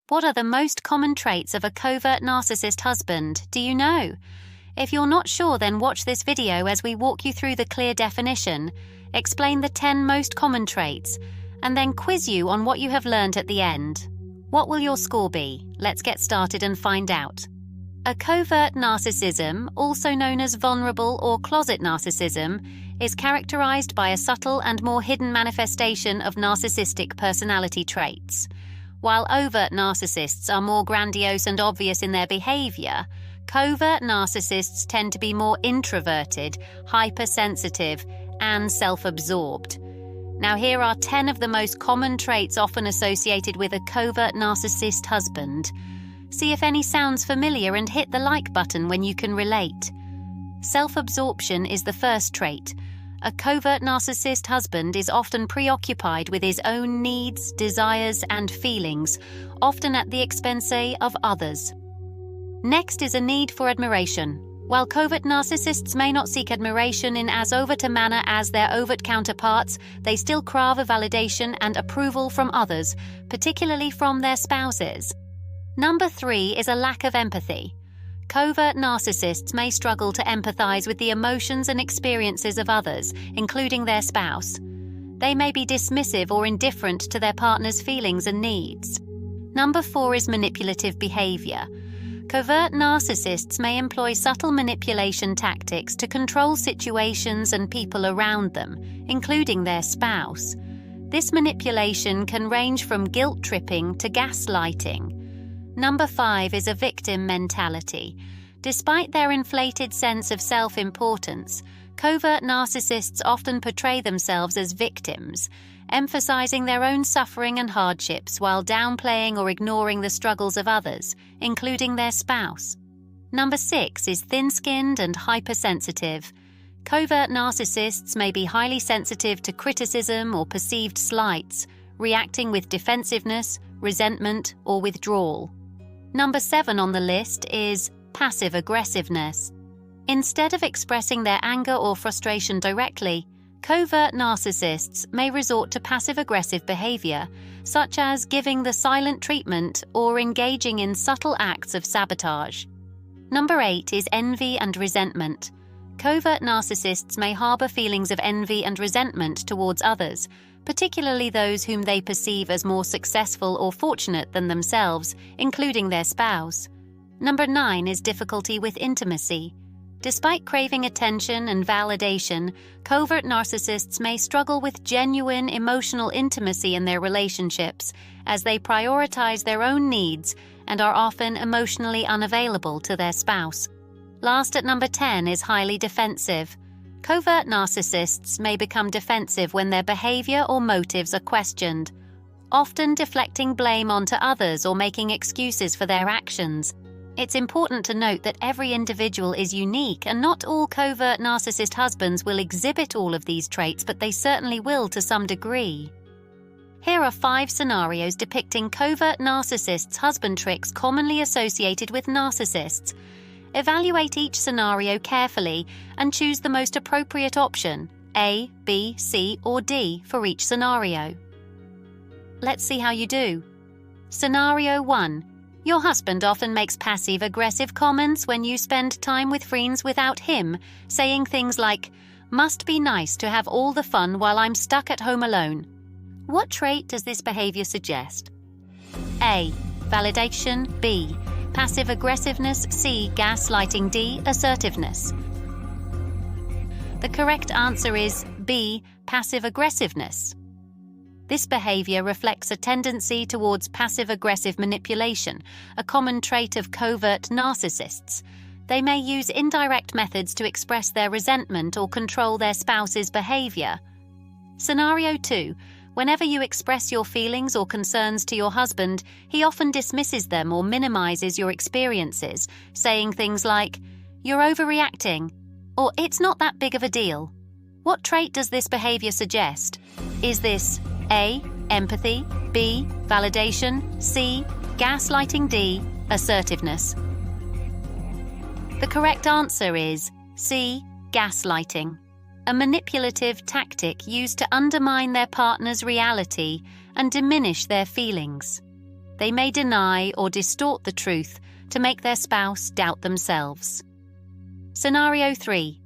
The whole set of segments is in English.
What are the most common traits of a covert narcissist husband? Do you know? If you're not sure, then watch this video as we walk you through the clear definition, explain the 10 most common traits, and then quiz you on what you have learned at the end. What will your score be? Let's get started and find out. A covert narcissism, also known as vulnerable or closet narcissism, is characterized by a subtle and more hidden manifestation of narcissistic personality traits. While overt narcissists are more grandiose and obvious in their behavior, covert narcissists tend to be more introverted, hypersensitive, and self-absorbed. Now here are 10 of the most common traits often associated with a covert narcissist husband. See if any sounds familiar and hit the like button when you can relate. Self-absorption is the first trait. A covert narcissist husband is often preoccupied with his own needs, desires, and feelings, often at the expense of others. Next is a need for admiration. While covert narcissists may not seek admiration in as overt a manner as their overt counterparts, they still crave a validation and approval from others, particularly from their spouses. Number 3 is a lack of empathy. Covert narcissists may struggle to empathize with the emotions and experiences of others, including their spouse. They may be dismissive or indifferent to their partner's feelings and needs. Number 4 is manipulative behavior. Covert narcissists may employ subtle manipulation tactics to control situations and people around them, including their spouse. This manipulation can range from guilt-tripping to gaslighting. Number 5 is a victim mentality. Despite their inflated sense of self-importance, covert narcissists often portray themselves as victims, emphasizing their own suffering and hardships while downplaying or ignoring the struggles of others, including their spouse. Number 6 is thin-skinned and hypersensitive. Covert narcissists may be highly sensitive to criticism or perceived slights, reacting with defensiveness, resentment, or withdrawal. Number 7 on the list is passive aggressiveness. Instead of expressing their anger or frustration directly, covert narcissists may resort to passive-aggressive behavior, such as giving the silent treatment or engaging in subtle acts of sabotage. Number 8 is envy and resentment. Covert narcissists may harbor feelings of envy and resentment towards others, particularly those whom they perceive as more successful or fortunate than themselves, including their spouse. Number 9 is difficulty with intimacy. Despite craving attention and validation, covert narcissists may struggle with genuine emotional intimacy in their relationships, as they prioritize their own needs and are often emotionally unavailable to their spouse. Last at number 10 is highly defensive. Covert narcissists may become defensive when their behavior or motives are questioned, often deflecting blame onto others or making excuses for their actions. It's important to note that every individual is unique, and not all covert narcissist husbands will exhibit all of these traits, but they certainly will to some degree. Here are 5 scenarios depicting covert narcissists' husband tricks commonly associated with narcissists. Evaluate each scenario carefully and choose the most appropriate option, A, B, C, or D, for each scenario. Let's see how you do. Scenario 1. Your husband often makes passive-aggressive comments when you spend time with friends without him, saying things like, "Must be nice to have all the fun while I'm stuck at home alone." What trait does this behavior suggest? A. Validation. B. Passive-aggressiveness. C. Gaslighting. D. Assertiveness. The correct answer is B. Passive-aggressiveness. This behavior reflects a tendency towards passive-aggressive manipulation, a common trait of covert narcissists. They may use indirect methods to express their resentment or control their spouse's behavior. Scenario 2. Whenever you express your feelings or concerns to your husband, he often dismisses them or minimizes your experiences, saying things like, "You're overreacting," or "It's not that big of a deal." What trait does this behavior suggest? Is this A. Empathy, B. Validation, C. Gaslighting, D. Assertiveness? The correct answer is C. Gaslighting, a manipulative tactic used to undermine their partner's reality and diminish their feelings. They may deny or distort the truth to make their spouse doubt themselves. Scenario 3.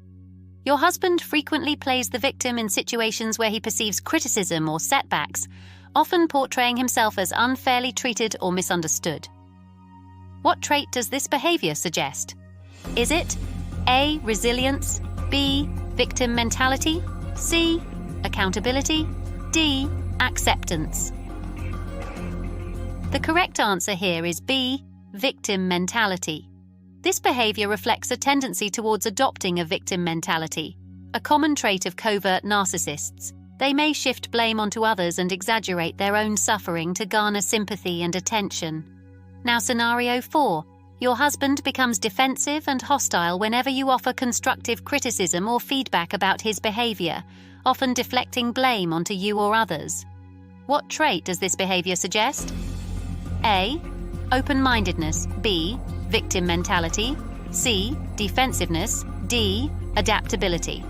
Your husband frequently plays the victim in situations where he perceives criticism or setbacks, often portraying himself as unfairly treated or misunderstood. What trait does this behavior suggest? Is it A. Resilience, B. Victim mentality, C. Accountability, D. Acceptance? The correct answer here is B. Victim mentality. This behavior reflects a tendency towards adopting a victim mentality, a common trait of covert narcissists. They may shift blame onto others and exaggerate their own suffering to garner sympathy and attention. Now, scenario 4. Your husband becomes defensive and hostile whenever you offer constructive criticism or feedback about his behavior, often deflecting blame onto you or others. What trait does this behavior suggest? A. Open-mindedness, B. Victim mentality, C. Defensiveness, D. Adaptability.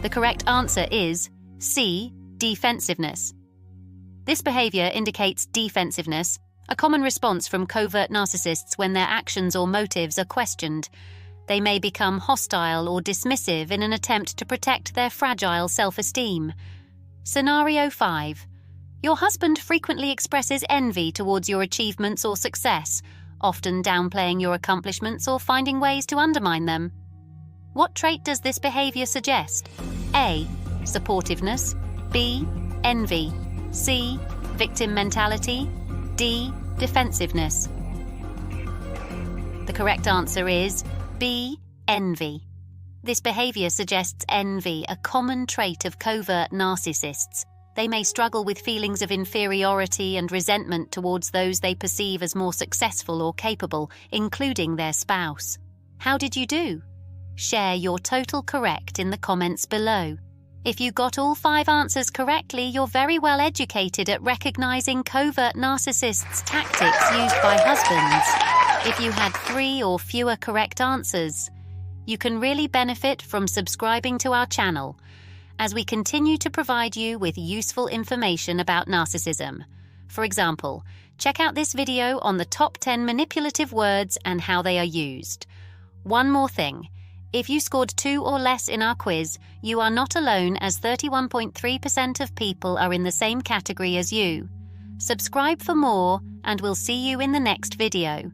The correct answer is C. Defensiveness. This behavior indicates defensiveness, a common response from covert narcissists when their actions or motives are questioned. They may become hostile or dismissive in an attempt to protect their fragile self-esteem. Scenario 5. Your husband frequently expresses envy towards your achievements or success, often downplaying your accomplishments or finding ways to undermine them. What trait does this behavior suggest? A. Supportiveness, B. Envy, C. Victim mentality, D. Defensiveness. The correct answer is B. Envy. This behavior suggests envy, a common trait of covert narcissists. They may struggle with feelings of inferiority and resentment towards those they perceive as more successful or capable, including their spouse. How did you do? Share your total correct in the comments below. If you got all 5 answers correctly, you're very well educated at recognizing covert narcissists' tactics used by husbands. If you had 3 or fewer correct answers, you can really benefit from subscribing to our channel, as we continue to provide you with useful information about narcissism. For example, check out this video on the top 10 manipulative words and how they are used. One more thing. If you scored 2 or less in our quiz, you are not alone, as 31.3% of people are in the same category as you. Subscribe for more, and we'll see you in the next video.